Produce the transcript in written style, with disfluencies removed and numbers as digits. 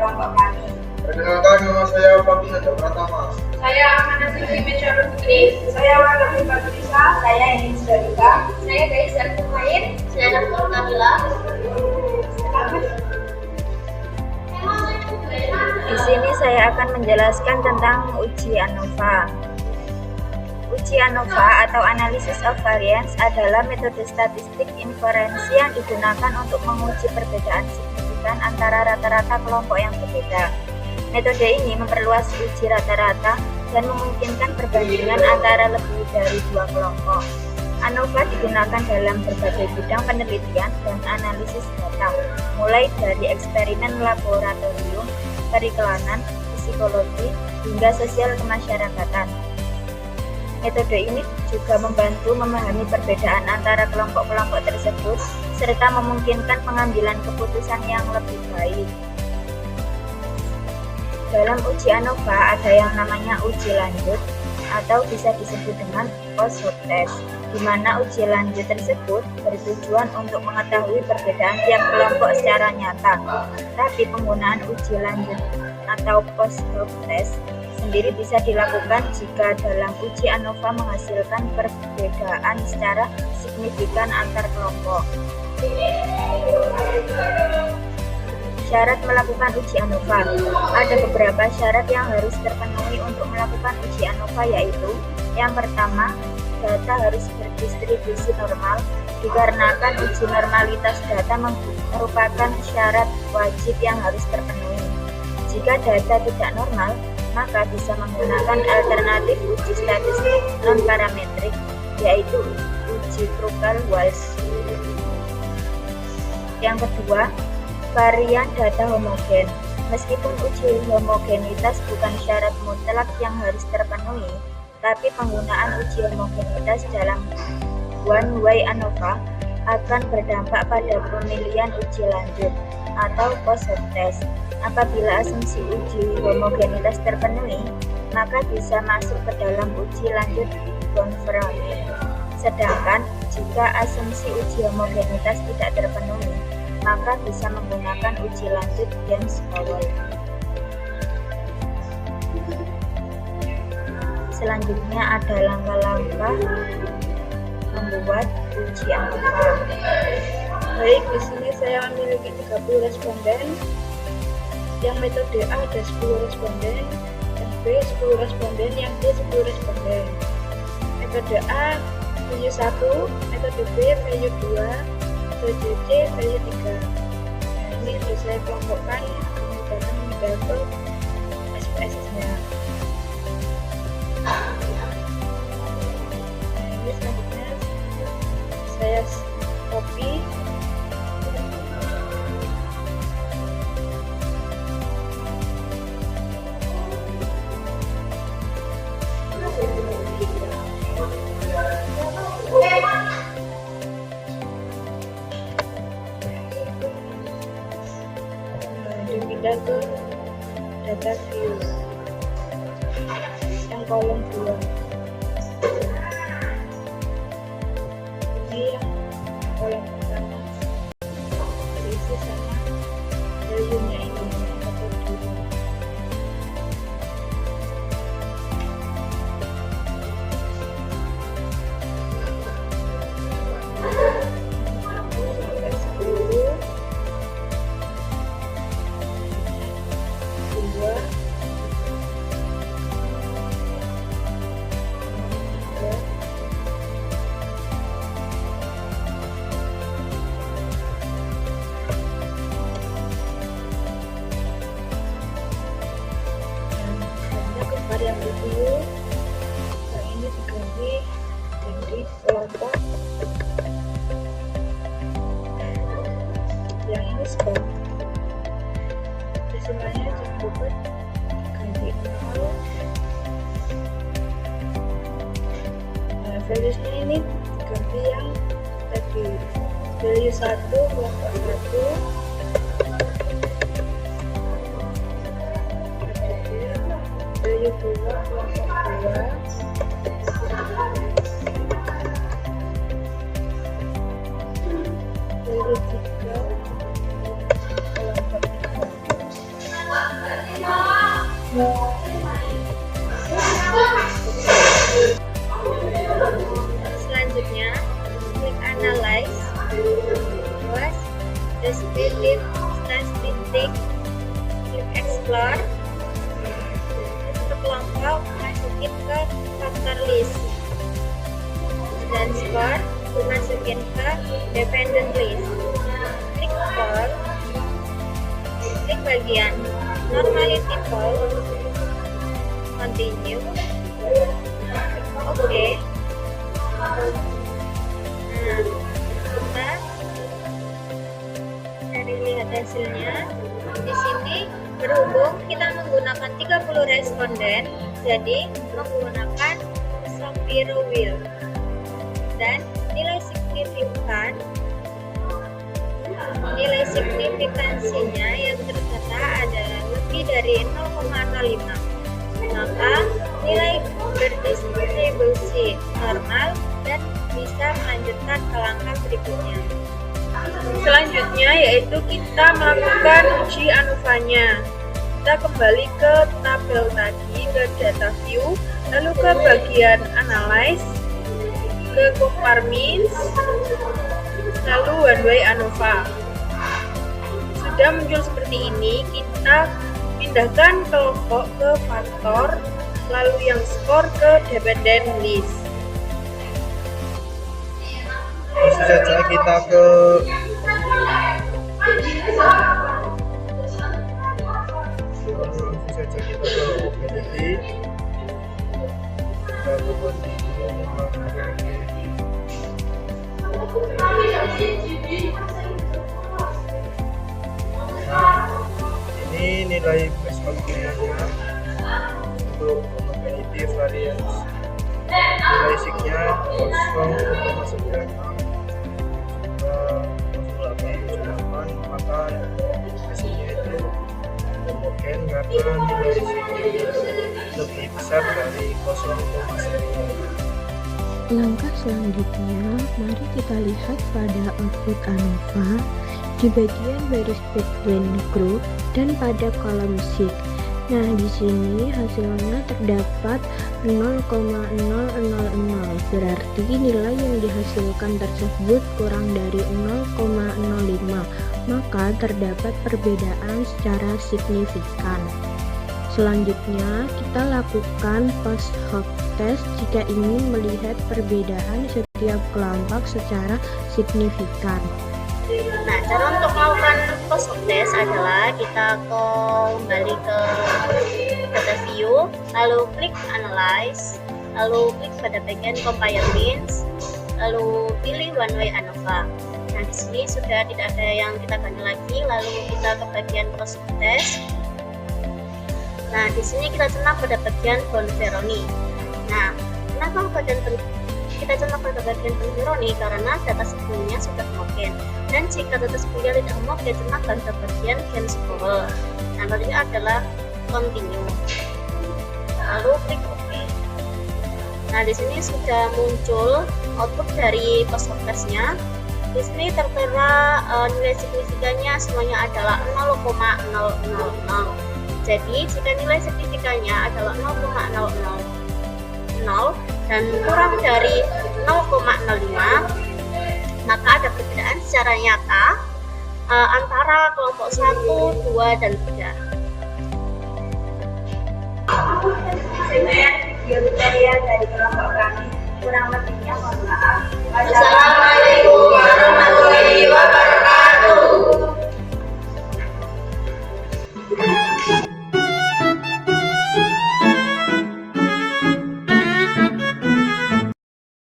kelompok kami. Perkenalkan, nama saya Fabinanda Pratama. Saya Amanah Siti Mesyarul Putri. Saya Warga Fatrisa. Saya Enis Dalika. Saya Kaisar Kumair. Saya Nafur Kamila. Di sini saya akan menjelaskan tentang uji ANOVA. Uji ANOVA atau Analysis of Variance adalah metode statistik inferensi yang digunakan untuk menguji perbedaan signifikan antara rata-rata kelompok yang berbeda. Metode ini memperluas uji rata-rata dan memungkinkan perbandingan antara lebih dari dua kelompok. ANOVA digunakan dalam berbagai bidang penelitian dan analisis data, mulai dari eksperimen laboratorium, periklanan, psikologi, hingga sosial kemasyarakatan. Metode ini juga membantu memahami perbedaan antara kelompok-kelompok tersebut, serta memungkinkan pengambilan keputusan yang lebih baik. Dalam uji ANOVA ada yang namanya uji lanjut, atau bisa disebut dengan post-hoc test, di mana uji lanjut tersebut bertujuan untuk mengetahui perbedaan tiap kelompok secara nyata. Tapi penggunaan uji lanjut atau post-hoc test sendiri bisa dilakukan jika dalam uji ANOVA menghasilkan perbedaan secara signifikan antar kelompok. Syarat melakukan uji ANOVA. Ada beberapa syarat yang harus terpenuhi untuk melakukan uji ANOVA, yaitu yang pertama, data harus berdistribusi normal, dikarenakan uji normalitas data merupakan syarat wajib yang harus terpenuhi. Jika data tidak normal, maka bisa menggunakan alternatif uji statistik non-parametrik, yaitu uji Kruskal-Walsh. Yang kedua, varian data homogen. Meskipun uji homogenitas bukan syarat mutlak yang harus terpenuhi, tapi penggunaan uji homogenitas dalam one-way ANOVA akan berdampak pada pemilihan uji lanjut atau post-hoc test. Apabila asumsi uji homogenitas terpenuhi, maka bisa masuk ke dalam uji lanjut konfirmasi. Sedangkan jika asumsi uji homogenitas tidak terpenuhi, maka bisa menggunakan uji lanjut James-Howell. Selanjutnya ada langkah-langkah membuat uji ANOVA. Baik, di sini saya memiliki 30 responden. Yang metode A ada 10 responden, yang B 10 responden, yang C 10 responden. Metode A value 1, metode B value 2, metode C value 3. Nah, ini sudah saya kelompokkan menggunakan metode SPSS-nya. Nah, ini selanjutnya saya copy. Dipindah ke data view yang kolom 2. Ini yang kolom pertama diisi sama value-nya ini atau dulu. Variabel view yang ini diganti jadi kelompok, yang ini scope, desimalnya dibuat ganti 0. Nah, values-nya ini diganti yang tadi value 1 kelompok 1, value 2 kelompok 2, value 3 kelompok 3. Selanjutnya, klik Analyze, terus Descriptive Statistic, klik Explore, untuk kelompok masukin ke Factor List, dan Score masukin ke Dependent List. Klik Score, klik bagian Normality Pool, Continue, Oke. Nah, kita cari lihat hasilnya. Di sini berhubung kita menggunakan 30 responden, jadi menggunakan Shapiro Wheel, dan nilai signifikansinya yang tertera adalah lebih dari 0,05. Maka nilai berdistribusi normal dan bisa melanjutkan ke langkah berikutnya. Selanjutnya yaitu kita melakukan uji ANOVA-nya. Kita kembali ke tabel tadi, ke data view, lalu ke bagian analyze, ke compare means, lalu one way ANOVA. Sudah muncul seperti ini, kita pindahkan kelompok ke faktor, lalu yang skor ke dependent list. Langsung saja kita ke opportunity. Kita ke ini nilai perspektifnya untuk probability variance. Nilai signya 0,96 0,8, maka hasilnya itu homogen karena nilai signya lebih besar dari 0,9. Langkah selanjutnya, mari kita lihat pada output ANOVA di bagian baris background group dan pada kolom seek. Nah, di sini hasilnya terdapat 0,000, berarti nilai yang dihasilkan tersebut kurang dari 0,05, maka terdapat perbedaan secara signifikan. Selanjutnya, kita lakukan post hoc test jika ingin melihat perbedaan setiap kelompok secara signifikan. Nah, cara untuk melakukan post hoc test adalah kita kembali ke data view, lalu klik analyze, lalu klik pada bagian compare means, lalu pilih one way ANOVA. Nah, di sini sudah tidak ada yang kita ganti lagi, lalu kita ke bagian post hoc test. Nah, di sini kita centang pada bagian Bonferroni. Nah, kenapa kita centang pada bagian Bonferroni? Karena data sebelumnya sudah homogen, dan jika data sebelumnya tidak homogen, centang pada bagian Gainsborough. Nah, berarti adalah continue. Lalu klik OK. Nah, di sini sudah muncul output dari post hoc test-nya. Di sini tertera nilai signifikannya semuanya adalah 0,000. Jadi jika nilai signifikannya adalah 0,000 dan kurang dari 0,05, maka ada perbedaan secara nyata antara kelompok 1, 2, dan 3. Sekian video tutorial dari kelompok kami. Kurang lebihnya mohon maaf. Wassalamualaikum